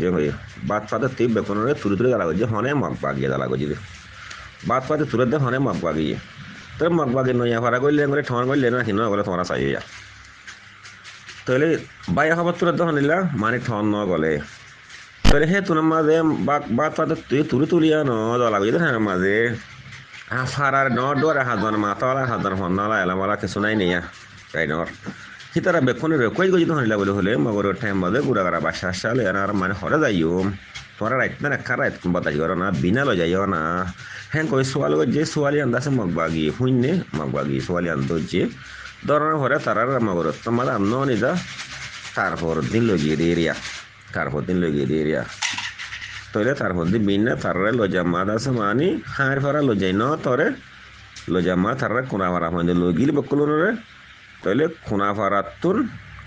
যে ভাই বাদ পাতে তুই বেকনের তুলে তুলে জ্বালা করছে হনে মগ বাগিয়ে জ্বালা করছি বাদ পাতে তুলে দে হনে মগ বাগিয়ে তো মগ বাগিয়ে নইয়া ফারা করলে করে ঠন করলে না কিনো বলে তোমরা চাই তাহলে বাইয়া খবর তুলে দে হনিলা মানে ঠন ন গলে তাহলে হে তোর মাঝে বাদ পাতে তুই তুলে তুলিয়া ন জ্বালা করছি হ্যাঁ মাঝে ফারার ন ডোর হাজার মাথাওয়ালা হাজার হন্নাওয়ালা এলামালা কিছু নাই নেইয়া তাই নর hitara bekkoni re koy goji dhoni labole hole magoro time bade gura gara basha shale anar mane hore jaiyo tora right na kara et bata garo na bina lo jaiyo na hen koy swal go je swali andase magbagi hunne magbagi swali ando je dorana hore tarar magoro tamada amno ni da tarpor din lo giri area tarpor din lo giri area toile tarpor din binna tarre lo jamada samani har fara lo jaino tore lo jamma tarre kuna mara hande lo gili bekkolone re তাহলে খুনাফারাত্তুর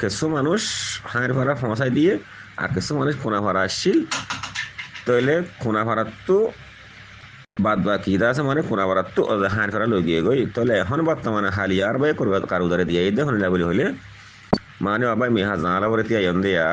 কিছু মানুষ হাঁড় ভাড়া ফসাই দিয়ে আর কিছু মানুষ খুনাফারা আসছিল তাহলে খুনাফারাত্তু বাদ বাকি আছে মানে খুনাফারাত্তু হাঁড় ভাড়া লগিয়ে গই তাহলে এখন বর্তমানে হালিয়া আর বাই করবে কারুদারে দিয়ে দেখুন বলি হলে মানে বাবা মেহা জানালা বলে তিয়া দেয়া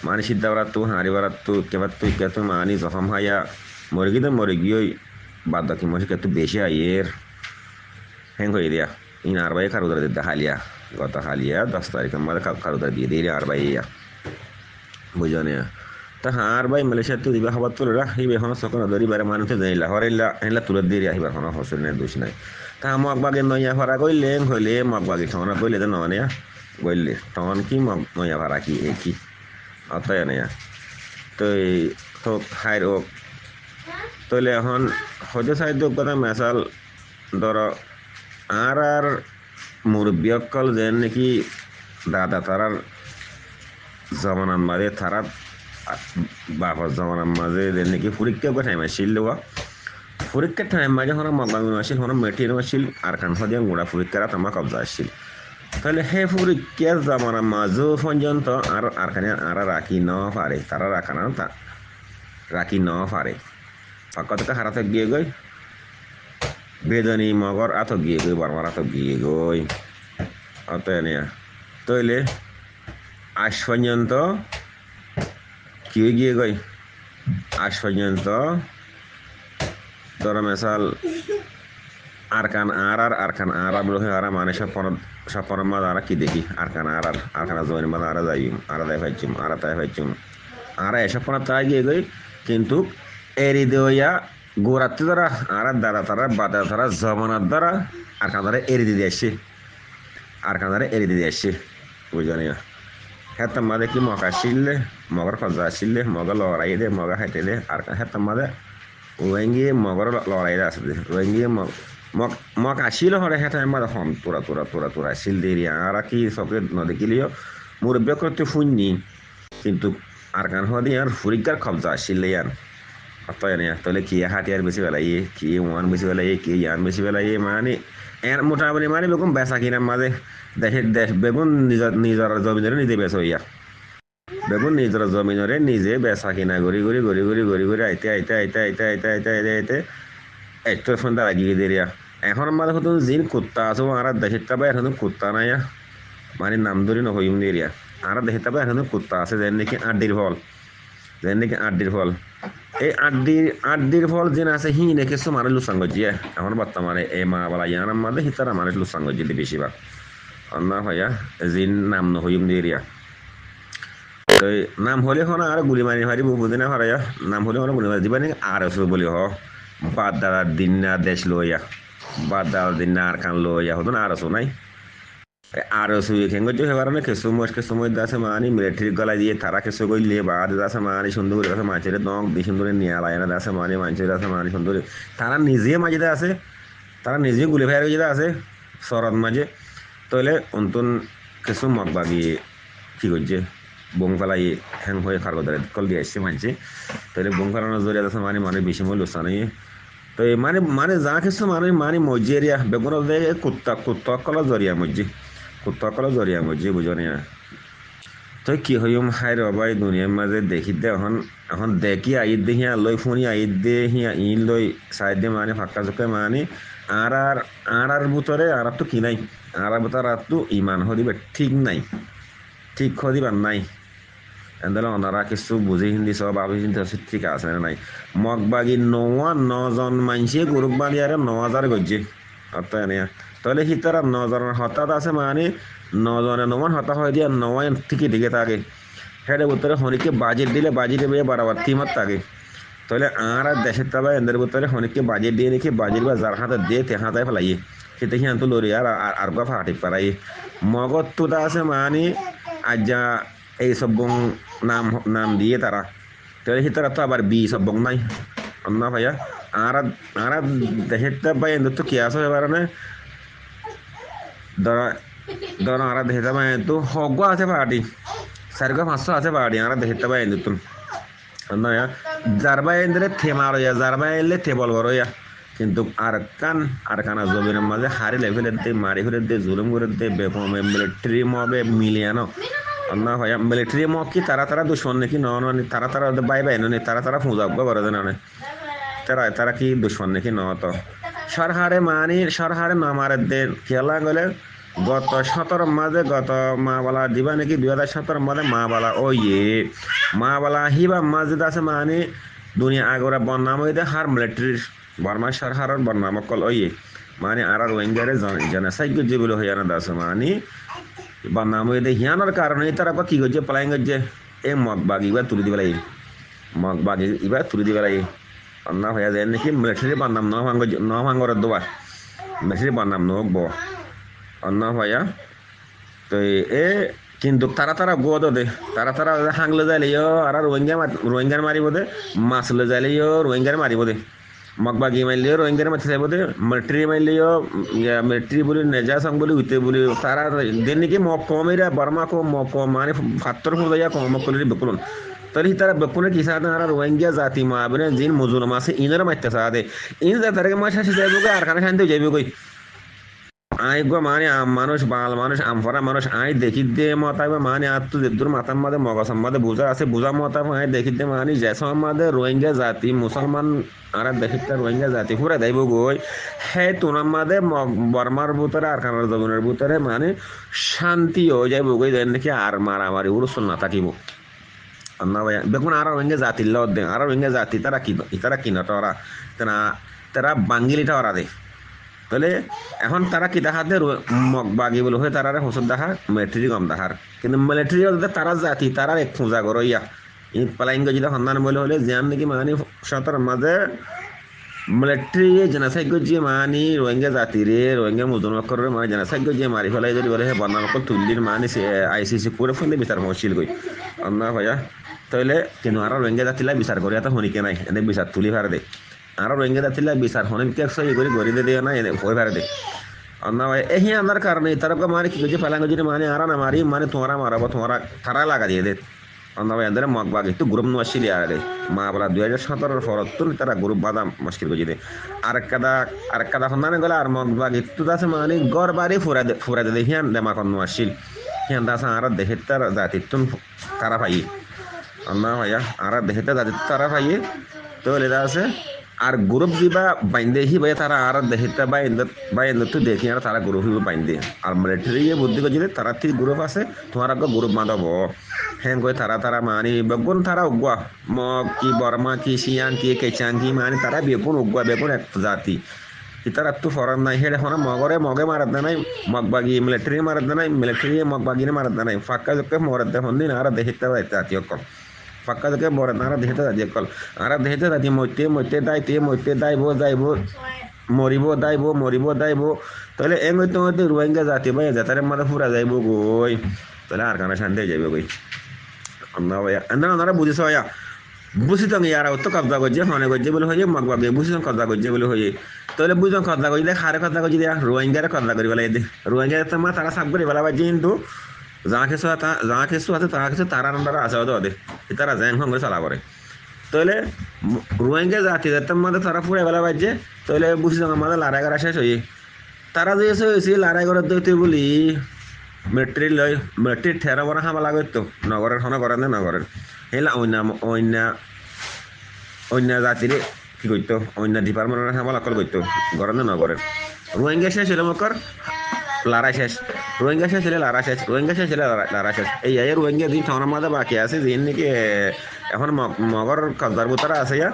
মানে সিদ্ধা বারাত্তু হাঁড়ি বারাত্তু কেবার তুই কেতু মানি জখম হাইয়া মরগিতে মরগিয়ে বাদ বাকি মানুষ কেতু বেশি আইয়ের হ্যাং হয়ে দিয়া in arba'in karuda de halia gota halia 10 তারিখের মধ্যে karuda দিয়ে দিই arba'in বুঝনে তা arba'in মালয়েশিয়া তো দিবা খবর তোলে রা এই বেহন সকল দরি বারে মানুষে যাইলা হরেলা এলা তুলে দিয়ে আহিবার কোন হসর নেই দোষ নাই তা মগ বাগে নয়া ফারা কইলে হইলে মগ বাগে ঠনা কইলে তো নয়া কইলে টন কি মগ নয়া ফারা কি কি অতয় নয়া তো তো হাইরো তোলে এখন হজে সাইদ কথা মেসাল ধরো আর মুরব্বিয়কল যেন নাকি দাদা তারার জমানার মাঝে তারা বাপর জমানার মাঝে যেন নাকি পরীক্ষা টাইম আসছিল দেওয়া পরীক্ষার টাইম মাঝে হন মগামি আসছিল হন মেটির আসছিল আর কান দিয়ে গোড়া পরীক্ষারা তোমার কবজা আসছিল তাহলে হে পরীক্ষার জমানার মাঝও পর্যন্ত আর কানে আর রাখি ন পারে তারা রাখা না রাখি ন পারে পাক্কা হারাতে গিয়ে গই বেদনী মগর আত গিয়ে গই বারবার আত গিয়ে গই অতএব নিয়া তইলে আজ পর্যন্ত কি গিয়ে গই আজ পর্যন্ত তোরা মেসাল আরকান আরকান বলে আর মানে সপন মাঝ আর কি দেখি আরকান আরকান জয়ের মাঝ আর যাইম আর তাই ফাইছিম আর তাই ফাইছিম আর এসব তাই গিয়ে গই কিন্তু এরি দেওয়া গোড়াতে দ্বারা আর দাদা তারা বাদা তারা জমানার দ্বারা আর কাঁদারে এড়ি দিয়ে আসছে আর কাঁদারে এড়ি দিয়ে আসছে বুঝলি না হ্যাঁ মাদে কি মগ আসলে মগর খজা আসলে মগ লড়াই দে মগ হাইতে দে আর হ্যাঁ মাদে ওয়েঙ্গিয়ে মগর লড়াই দে আসলে ওয়েঙ্গিয়ে মগ আসিল হরে হ্যাঁ মাদে হন তোরা আসিল দেরি আর কি সবকে নদেখিলিও মুরব্য করতে শুননি কিন্তু আর কান হদি আর ফুরিকার খবজা আসলে ইয়ান অতএব তাহলে কি হাতিয়ার বেশি বেলাইয়ে কি ওয়ান বেশি বেলাইয়ে কি ইয়ান বেশি বেলাইয়ে মানে এর মোটামুটি মানে বেগুন বেচা কিনার মাঝে দেশ বেগুন নিজের জমিনের নিজে বেচ হইয়া বেগুন নিজের জমিনরে নিজে বেচা কিনা ঘুরি আইতে একটু সন্ধ্যা লাগিয়ে দিয়ে এখন মাঝে হতো জিন কুত্তা আছো আর দেশের তাবা এখন কুত্তা নাই মানে নাম ধরি নহইম দিয়া আর দেশের তাবা এখন কুত্তা আছে যেন নাকি আড্ডির ফল এই আড্ডির ফল যেন আছে হি কিছু মানুষ লুসাঙ্গজিয়া এখন বর্তমানে এই মা বলা ইয়ার মাঝে হিতারা মানুষ লুসাঙ্গজি বেশিরভাগ না ভাইয়া জিন নাম নহইম দিয়া তো নাম হলে হন আর গুলি মারি মারি বুঝিনা হরাইয়া নাম হলে হন গুলি মারি দিবা নাকি আর বলি হ বাদ দাদার দিন না দেশ লইয়া বাদ দাদার দিন না আর খান লইয়া হতো না আর নাই আর খেঙ্গজ হেবার না কিছু মধ্যে আছে মানে মিলিটারি গলা দিয়ে তারা কিছু করলে বাদ আছে মানে সুন্দর করে আছে মাছের দং দিয়ে সুন্দর নিয়ে আলাইনা আছে মানে মাছের আছে মানে সুন্দর তারা নিজে মাঝে আছে তারা নিজে গুলি ফায়ার হয়ে আছে শরৎ মাঝে তাহলে অন্তন কিছু মগ বাগিয়ে কি করছে বং ফেলাই হ্যাং হয়ে খারগদারে কল দিয়ে আসছে মানছে তাহলে বং ফেলানোর জরিয়া আছে মানে বেশি মূল্য লোসা নেই তো মানে যা কিছু মানে মজ্জিয়া বেগুন কুত্তা কলা জরিয়া মজ্জি বুঝনি তো কি হইম হাই রবাই দুনিয়ার মাঝে দেখি দে এখন দেখি আইত দে হিয়া লই ফোনি আইত দে হিয়া ইন লই সাইড দে মানে ফাঁকা চোখে মানে আর ভিতরে আর তো কি নাই আর ভিতরে আর তো ইমান হদিবে ঠিক নাই ঠিক হদিবার নাই এন্দলে ওনারা কিছু বুঝি হিন্দি সব ভাবি হিন্দি ঠিক আছে না নাই মগবাগি নজন মানুষে গ্রুপ বানিয়ে 9,000 গজ্জি অর্থ এনে তাহলে হিতারা 9জনের হঠাৎ আছে মানে 9জনে 9 হতা হয় দিয়া 9 ঠিকই দিকে থাকে হেডে উত্তরে হনিকে বাজেট দিলে বাজেটে বেয়ে বাড়াবার তিমত থাকে তাহলে আর দেশের তবে এদের ভিতরে হনিকে বাজেট দিয়ে রেখে বাজেট বা যার হাতে দিয়ে তে হাতে ফেলাই সেটা হিয়ান তো লড়ি আর গা ফাটি পারাই মগজ তো আছে মানে আজ যা এই সব নাম নাম দিয়ে তারা তাহলে তারা তো আবার বি সব নাই না ভাইয়া আর আর দেশের ভাই এদের তো কি আছে এবার ধরা ধরো আর দেশে ভাই তো হগ আছে পার্টি 400-500 আছে পার্টি আর দেশে ভাই এদের তো না যার ভাই এদের থেমা রইয়া যার ভাই এলে থেবল রইয়া কিন্তু আর কানা জমিনের মাঝে হারি লেভেলের দিয়ে মারি ফেলে দিয়ে জুলুম করে দিয়ে বেকমে মিলিটারি মবে মিলিয়ানো না ভাইয়া মিলিটারি মব কি তারা দুশ্মন নাকি তারা বাই নি তারা পূজা করে না তারা কি দুশ্মন নাকি তো সরহারে নামারেদের খেলা গেলে গত 17 মাঝে গত মা বালা দিবা নাকি 2017 মাঝে মা বালা মা বালা হিবা মাঝে আছে মানে দুনিয়া আগরা বন্যাম হইতে হার মিলিটারির বর্মা সরহারের বন্যাম কল মানে আর রোহিঙ্গারে জেনোসাইড যেগুলো হইয়া না দাস মানে বন্যাম হইতে হিয়ানোর কারণে তারা কি করছে প্লাইং করছে এই মগবাগ ইবার তুলে দিবে মগবাগ ইবার তুলে দিবে না হইয়া যায় নাকি মিলিটারি বন্যাম নভাঙ্গরের দোয়া মিলিটারি বন্যাম নব অন্য ভাইয়া তো কিন্তু তারা গোদ দে তারা হাংলে যাইলেও আর রোহিঙ্গার মারিব দে মাছ লে যাইলেও রোহিঙ্গার মারিব দে মগবাগি মারলেও রোহিঙ্গার মারতে চাইব দে মিলিটারি মারলেও মিলিটারি বলি নেজা সং বলি উইতে বলি তারা দেন নাকি মগ কমেরা বর্মা কম মগ কম মানে 70 ফুটাইয়া কম কলি বেকুলন তরি তারা বেকুনে কি সাথে আর রোহিঙ্গা জাতি মাবনে জিন মজুলম আছে ইনারা মারতে সাথে ইন তারা মাছ আসে যাইব আর কানে শান্তি যাইব কই আই গো মানে মানুষ বাল মানুষ আমফরা মানুষ আই দেখি দে মতাবে মানে আর তো দূর মাতার মাঝে মগসম মাঝে বুঝা আছে বুঝা মতাব আই দেখি দে মানে যেসব মাঝে রোহিঙ্গা জাতি মুসলমান আর দেখিতে রোহিঙ্গা জাতি পুরা যাইব গই হে তোনার মাঝে বর্মার ভিতরে আর খানার জমিনের ভিতরে মানে শান্তি হয়ে যাইব গই যেন নাকি আর মারামারি উরুসল না থাকিব না ভাই দেখুন আর রোহিঙ্গা জাতির লদ দে আর রোহিঙ্গা জাতি তারা কি না তারা বাঙ্গিলিটা ওরা দে তাহলে এখন তারা কি দেখাতে মগবাগি বলে হয়ে তারা হোসর দেখা মিলিটারি কম দেখার কিন্তু মিলিটারি তারা জাতি তারা এক খোঁজা করো পালাইঙ্গ যদি সন্ধান বলে হলে যেন নাকি মানে সতর মাঝে মিলিটারি জেনাসাইড যে মানে রোহিঙ্গা জাতিরে রোহিঙ্গা মুসলমান মানে জেনাসাইড যে মারি ফেলাই যদি বলে বর্ণামকল তুলির মানে ICC করে ফেলে বিচার মহসিল গই না ভাইয়া তাহলে কিন্তু আর রোহিঙ্গা জাতিলা বিচার করে এত হনিকে নাই এনে বিচার তুলি ভার দে আর রোহিঙ্গা জাতিলা বিচার হনিকে একশো করে গড়ি দিয়ে না এনে ভয় ভার দে না ভাই এই আনার কারণে তারা মানে কি করছে ফেলাঙ্গ যদি মানে আর না মারি মানে তোমরা মারাবো তোমরা তারা লাগা দিয়ে দে অন্য ভাই এদের মগবাগ একটু গ্রুপ নশিলি আর মা বলা 2017 ফরত তারা গ্রুপ বাদাম মুশকিল করে দে আর কাদা সন্ধানে গেলে আর মগবাগ একটু আছে মানে গড় বাড়ি ফুরা দে হিয়ান দেমা কন নশিল হিয়ান দাস আর দেখে তার জাতিত্ব তারা পাই না ভাইয়া আর দেখে জাতি তারা পাই তো লেদা আছে আর গ্রুপ দিবা বাইন্দে হি ভাই তারা আর দেখতে বাইন্দে তো দেখি আর তারা গ্রুপ হিব বাইন্দে আর মিলিটারি বুদ্ধি করে তারা ঠিক গ্রুপ আছে তোমার গ্রুপ বাঁধাবো হ্যাঁ কই তারা মানে বেগুন তারা উগুয়া মগ কি বর্মা কি সিয়াং কি কেচাং কি মানে তারা বেগুন উগুয়া বেগুন এক জাতি তারা তো ফরান নাই হেডে হনা মগে মারাত নাই মগবাগি মিলিটারি মারাত নাই মিলিটারি মগবাগি মারাত নাই ফাঁকা জকে মরাত হন্দিন আর দেখতে জাতীয় কম ফাঁকা জকে মরাত আর দেখতে জাতীয় কল আর দেখতে জাতি মইতে যাইব মরিব দাইব তাহলে এ মধ্যে রোহিঙ্গা জাতি ভাই যাতারে মাথা ফুরা যাইব গই তাহলে আর কানা শান্তি যাইব গই আমরা ভাইয়া ওনারা বুঝেছ ভাইয়া বুঝিত ইয়ারা তো কবজা করছে হনে করছে বলে হয়ে মগবাগে বুঝিত কবজা করছে বলে হয়ে তাহলে বুঝলাম কবজা করছি দেখ হারে কবজা করছি দেখ রোহিঙ্গারে কবজা করি বেলা রোহিঙ্গা তো তারা সাপ করে বেলা বাজছে কিন্তু যা কিছু আছে তারা কিছু তারা নাম্বার আছে ওদের তারা জ্যাং ফং করে চালা করে তাহলে রোহিঙ্গা জাতি মধ্যে তারা পুরে বেলা বাজছে তাহলে বুঝলাম আমাদের লড়াই করা শেষ হয়ে তারা যে হয়েছে লড়াই করার দইতে বলি মিলিটারি ঠেরা বড় হামলা করতো নগরের হন করেন না নগরের হেলা অন্য জাতিরে কি করতো অন্য ডিপার্টমেন্টের হামলা কল করতো করেন না নগরের রোহিঙ্গা শেষ হলে মকর লারা শেষ রোহিঙ্গা শেষ হলে লারা শেষ রোহিঙ্গা শেষ হলে লারা শেষ এই রোহিঙ্গা দিন ঠাউনার মাঝে বাকি আছে দিন নাকি এখন মগর কদ্দার বুতারা আছে ইয়া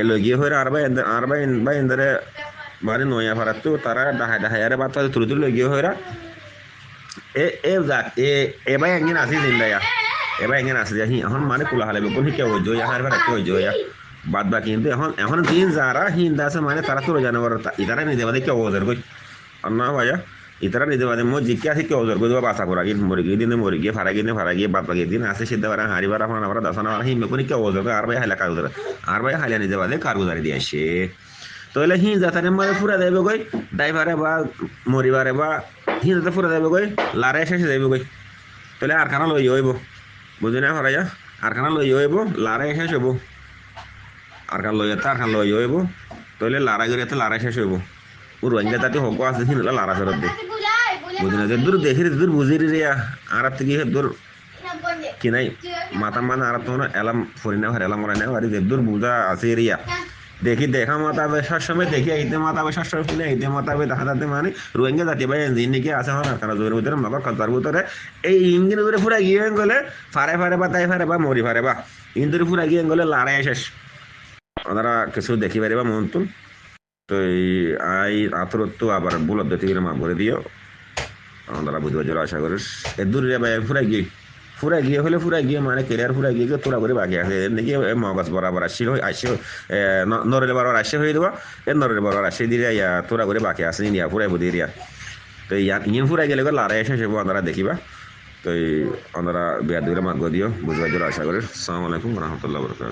লগিয়ে হয়ে আর বা ইন্দরে মানে নয়া ফারাতো তারা ডাহাই আরে বাত তুলে তুলে লগিয়ে হয়ে যাক এবার একদিন আসি জিন্দায়া এবার একদিন আসি যাই এখন মানে কুলা হালে কোন শিক্ষা হয়ে যায় আর এবার হয়ে যায় বাদ বা কিন্তু এখন দিন যারা হিন্দা আছে মানে তারা তোর জানাবার ইতারা নিজে বাদে কেউ ওদের কই আর না ভাইয়া ইতারা নিজে বাদে মই জিজ্ঞে আছে কেউ ওদের কই দেবা বাসা করা গিয়ে মরে গিয়ে দিনে মরে গিয়ে ফারা গিয়ে বাদ বাকি দিন আসে সিদ্ধা বারা হারিবার আপনার আমরা দাসানা হিমে কোন কেউ ওদের আর ভাই হাইলা কাজ আর ভাই হাইলা নিজে বাদে কারগুজারি দিয়ে আসে তাহলে হি যাতারে মানে ফুরা যাইবে গই ড্রাইভারে বা মরিবারে বা হি যাতে ফুরা যাইবে গই লারে শেষে যাইবে গই তাহলে আর খানা লই হইব বুঝি না হরাইয়া আর খানা লই হইব লারে শেষ হইব আর খান লইয়া আর খান লই হইব তাহলে লারা গড়িয়াতে লারা শেষ হইব ও রোহিঙ্গা জাতি হক আছে হিন লারা ফেরত দে বুঝি না যে দূর দেখি দূর বুঝি রিয়া আর থেকে দূর কি নাই মাতা মানে আর তো এলাম ফরিনা ঘর এলাম মরা না আর দূর বুঝা আছে রিয়া দেখি দেখা মাতাবে সবসময় দেখি এইতে মাতাবে সবসময় শুনে এইতে মাতাবে দেখা যাতে মানে রোহিঙ্গা জাতি ভাই ইঞ্জিন নাকি আছে হন কারণ জোরের ভিতরে মগর কাতার ভিতরে এই ইঞ্জিনের ভিতরে পুরা গিয়ে গেলে ফারে বা তাই ফারে বা মরি ফারে বা ইঞ্জিনের পুরা গিয়ে গেলে লাড়াই শেষ ওনারা কিছু দেখি পারিবা মন্তুন তো এই আতরত্ব আবার বুলত থেকে মা ভরে দিও ওনারা বুঝতে জোর আশা করিস এ দূরে ভাই ফুরা গিয়ে মানে কেরিয়ার ফুরা গিয়ে তোরা করে বাকি আছে নাকি মগজ বরাবর আসি নরের বরাবর আসি হয়ে দেবো নরের বরাবর আসি দিয়ে তোরা করে বাকি আছে ইন্ডিয়া ফুরাই বুঝি দিয়া তো ইয়ে ফুরাই গেলে লারা এসে সেবো ওনারা দেখিবা তো ওনারা বেয়া দূরে মাগ দিও বুঝতে জোর আশা করিস আসসালামু আলাইকুম রহমতুল্লাহ বরকাতুহু